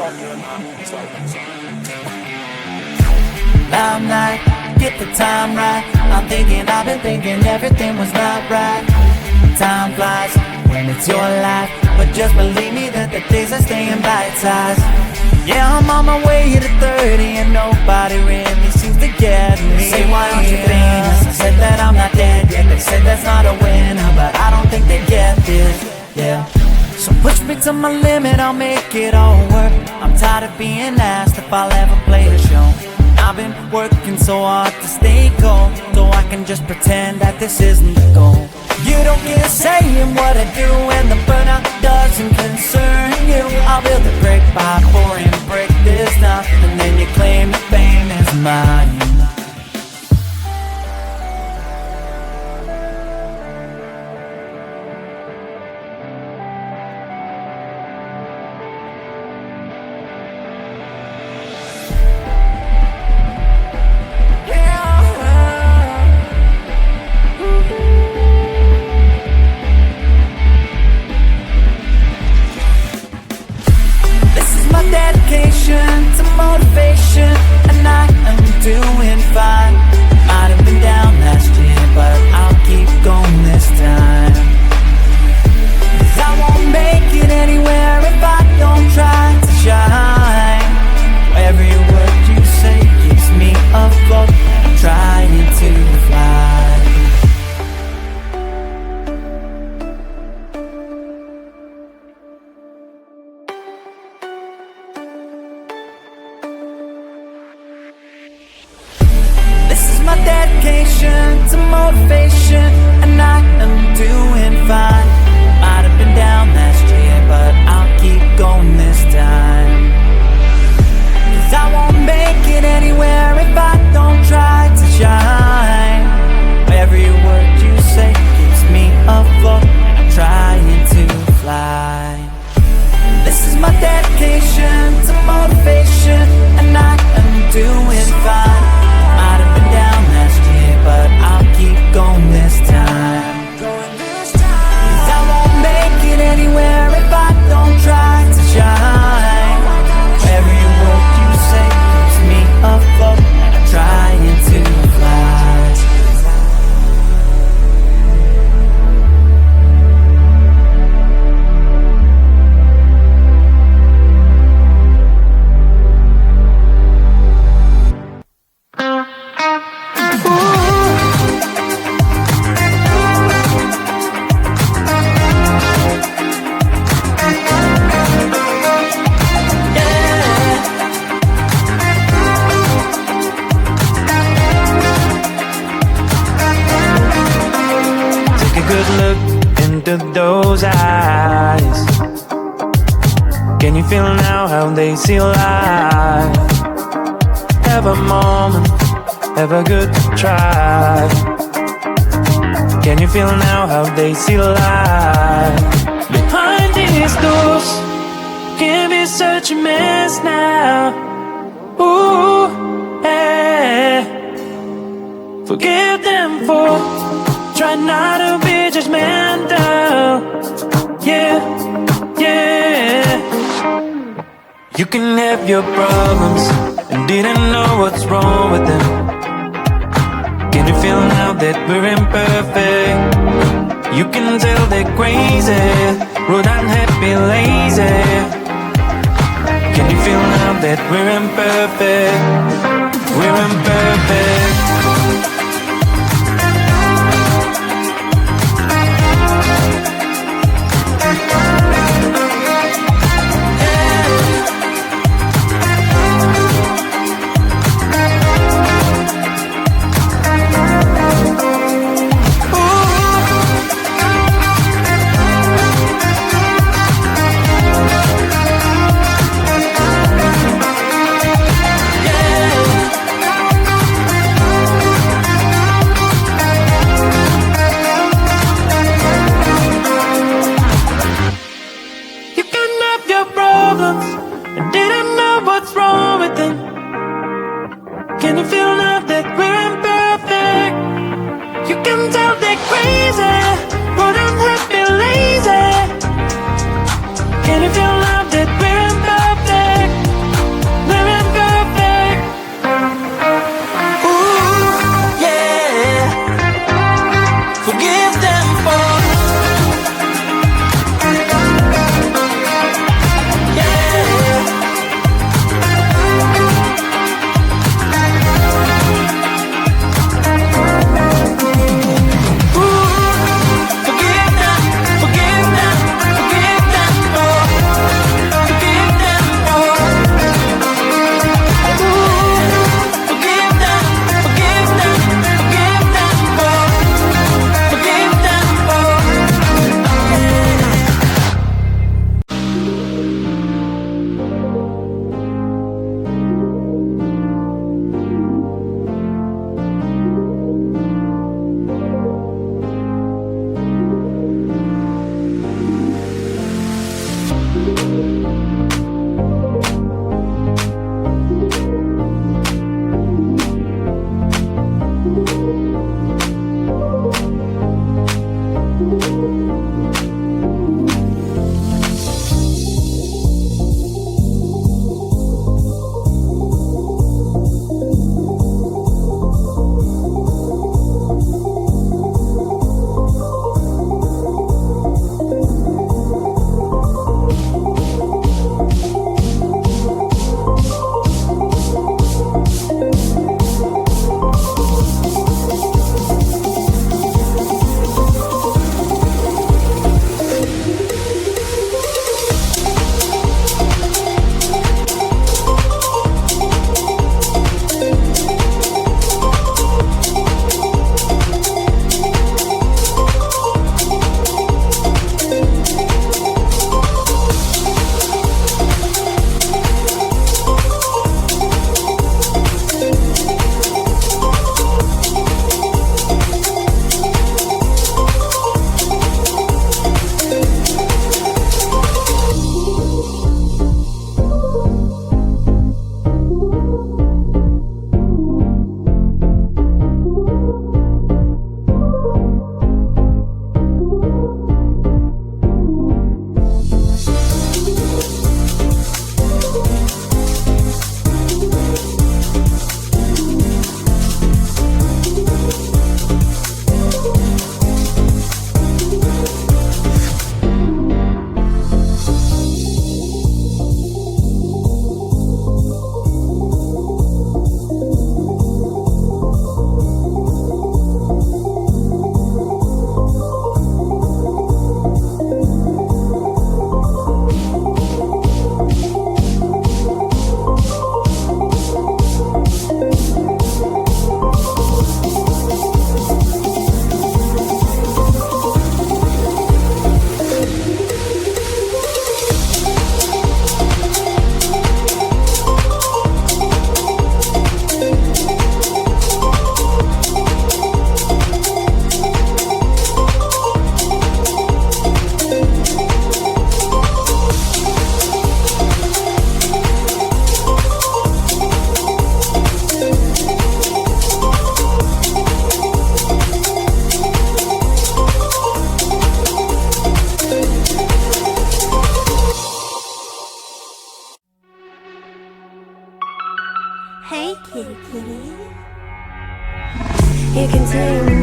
I'm like, get the time right. I'm thinking, I've been thinking everything was not right. Time flies when it's your life, but just believe me that the days are staying bite-sized. Yeah, I'm on my way to 30 and nobody really seems to get me. Say, why aren't you famous? I said that I'm not dead yet. They said that's not a winner, but I don't think they get this. Yeah. So push me to my limit, I'll make it all work. I'm tired of being asked if I'll ever play a show. I've been working so hard to stay cold, so I can just pretend that this isn't the goal. You don't get a say in what I do, and the burnout doesn't concern you. I'll build a great pie for him, break this down, and then you claim the fame is mine. To motivation, and I am doing fine. Might have been down last year, but I'll keep going this time. 'Cause I won't make it anywhere if I don't try to shine. Every word you say keeps me afloat. I'm trying to fly. My dedication to motivation, and I am doing fine. Might have been down last year, but I'll keep going this time. 'Cause I won't make it anywhere if I don't try to shine. Every word you say keeps me afloat. I'm trying to fly. This is my dedication to motivation, and I am doing fine. Might have been down last year, but I'll keep going this time. 'Cause I won't make it anywhere if I don't try to shine. Every word you say keeps me afloat. I'm trying to fly. Those eyes, can you feel now how they see life? Have a moment, have a good try. Can you feel now how they see life? Behind these doors can be such a mess now. Ooh, hey. Forgive them for try not to be judgmental. Yeah, yeah. You can have your problems and didn't know what's wrong with them. Can you feel now that we're imperfect? You can tell they're crazy, rude, unhappy, lazy. Can you feel now that we're imperfect? We're imperfect. Can you feel love that we're imperfect?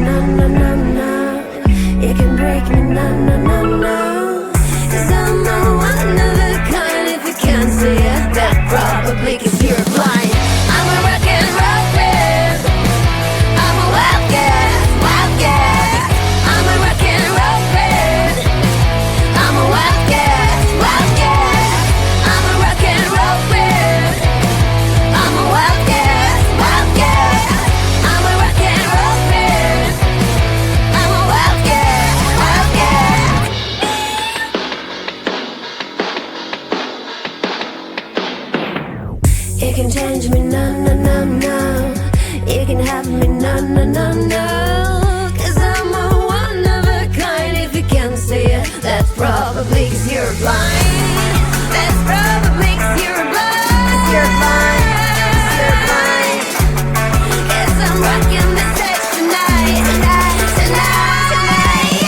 no, no, no, no. You can break me, no, no, no, no. 'Cause I'm a one of a kind. If you can't see it, that probably 'cause you're blind. I'm a rock and roll man. I'm a wildcat, wildcat. I'm a rock and roll man. I'm a wildcat, wildcat. I'm a rock and roll man. I'm a wildcat, wildcat. I'm a rock and roll man. I'm a wildcat, wildcat. You can change me, no, no, no, no. You can have me, no, no, no, no. 'Cause I'm a one of a kind. If you can't see it, that's probably 'cause you're blind. That's probably 'cause you're blind. 'Cause you're blind. 'Cause you're blind. 'Cause I'm rocking the stage tonight, tonight, tonight, tonight.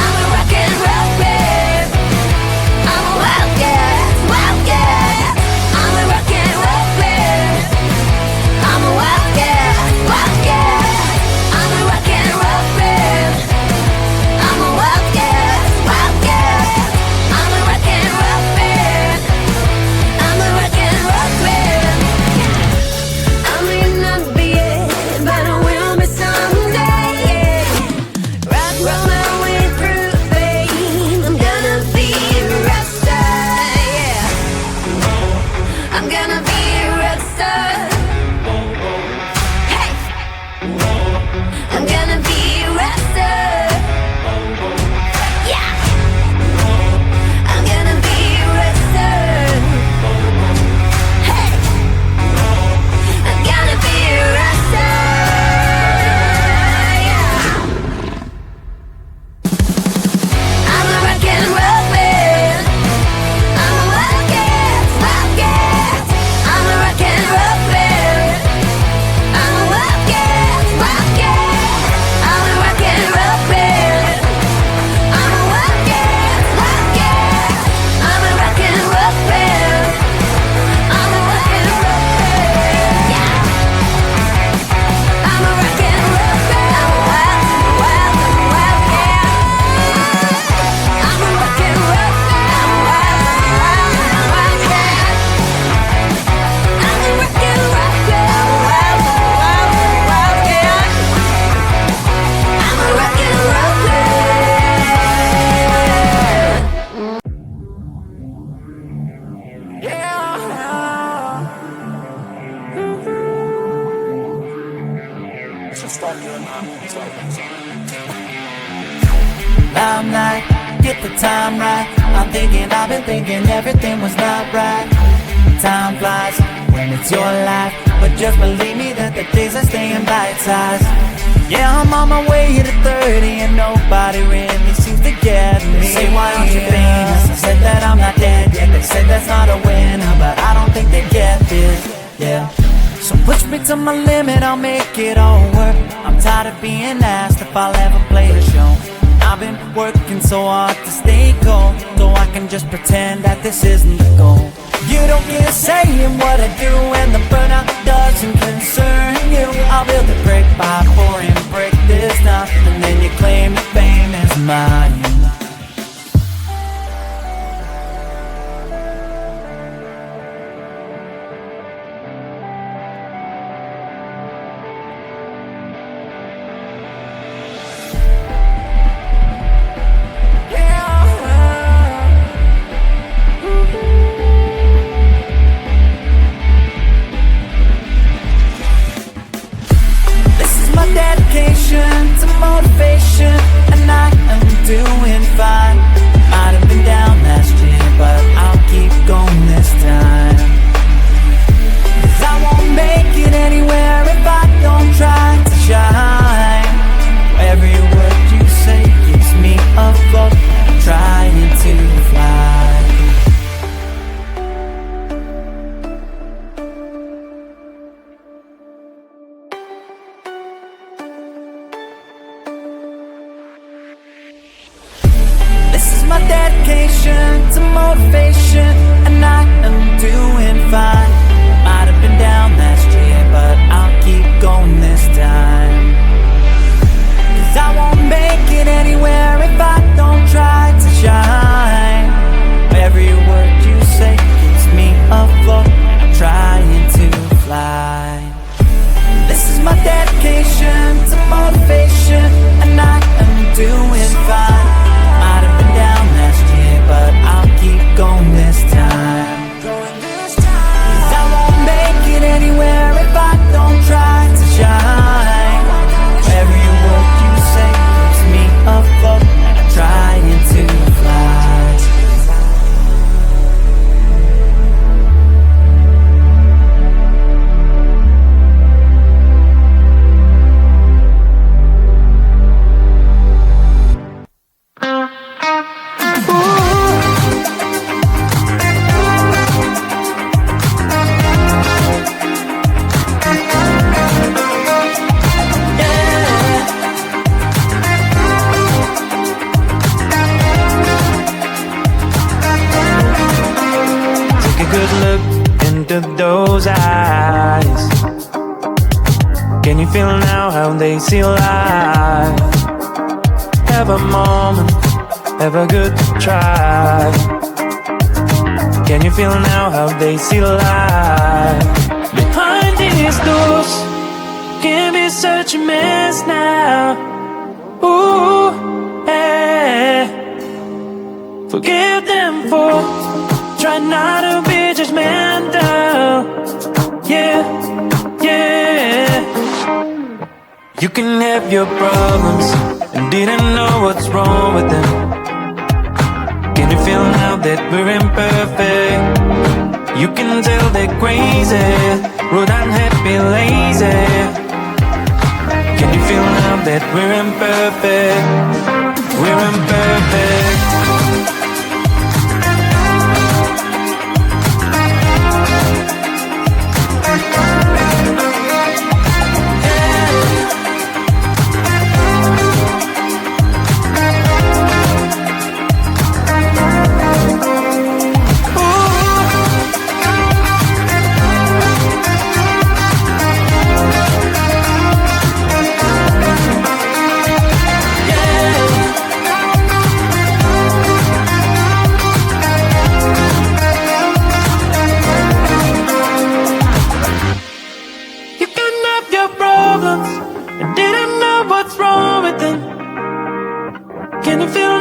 I'm a rock and roll babe. I'm a wildcat, wildcat. I'm a rock and roll babe. I'm a wildcat, wildcat. I'm a rock and roll babe. I'm a wildcat, wildcat. I'm a rock and roll babe. I'm a rock and roll babe. I may not be it, but I will be someday. Rock, roll my way through fame. I'm gonna be a rock star, yeah. I'm gonna be a rock star. Hey, I'm gonna be a rock star. Yeah, I'm gonna be a rock star. Hey, I'm gonna be a rock star. Yeah. I'm a rock and roll man. I'm a wildcat, wildcat. I'm a rock and roll man. I'm a wildcat, wildcat. I'm a rock and roll man. I'm a wildcat, wildcat. I'm a rock and roll man. I'm a rock and roll man. Yeah. I'm a rock and roll man. I'm a wild, wild, wildcat. I'm a rock and roll man. I'm a wild, wild, wildcat. I'm a rock and roll man. I'm a wild, wild, wildcat. I'm a rock and roll man. Limelight, get the time right. I'm thinking, I've been thinking everything was not right. Time flies when it's your life, but just believe me that the days are staying bite-sized. Yeah, I'm on my way to 30 and nobody really seems to get me. They say, why aren't you famous? I said that I'm not dead yet. They said that's not a winner, but I don't think they get this. Yeah. So push me to my limit, I'll make it all work. I'm tired of being asked if I'll ever play a show. I've been working so hard to stay cold, so I can just pretend that this isn't the goal. You don't get a say in what I do, and the burnout doesn't concern you. I'll build a brick by pouring brick this time, and then you claim the fame is mine. Dedication to motivation, and I am doing fine. Might have been down last year, but I'll keep going this time. 'Cause I won't make it anywhere if I don't try to shine. Every word you say keeps me afloat, trying to fly. My dedication to motivation, and I am doing fine. Might have been down last year, but I'll keep going this time. they see life. Have a moment, have a good try. Can you feel now how they see life? Behind these doors can be such a mess now. Ooh, yeah. Forgive them for trying not to be judgmental. Yeah, yeah. You can have your problems and didn't know what's wrong with them. Can you feel now that we're imperfect? You can tell they're crazy, rude, unhappy, lazy. Can you feel now that we're imperfect? We're imperfect. And didn't know what's wrong with them. Can you feel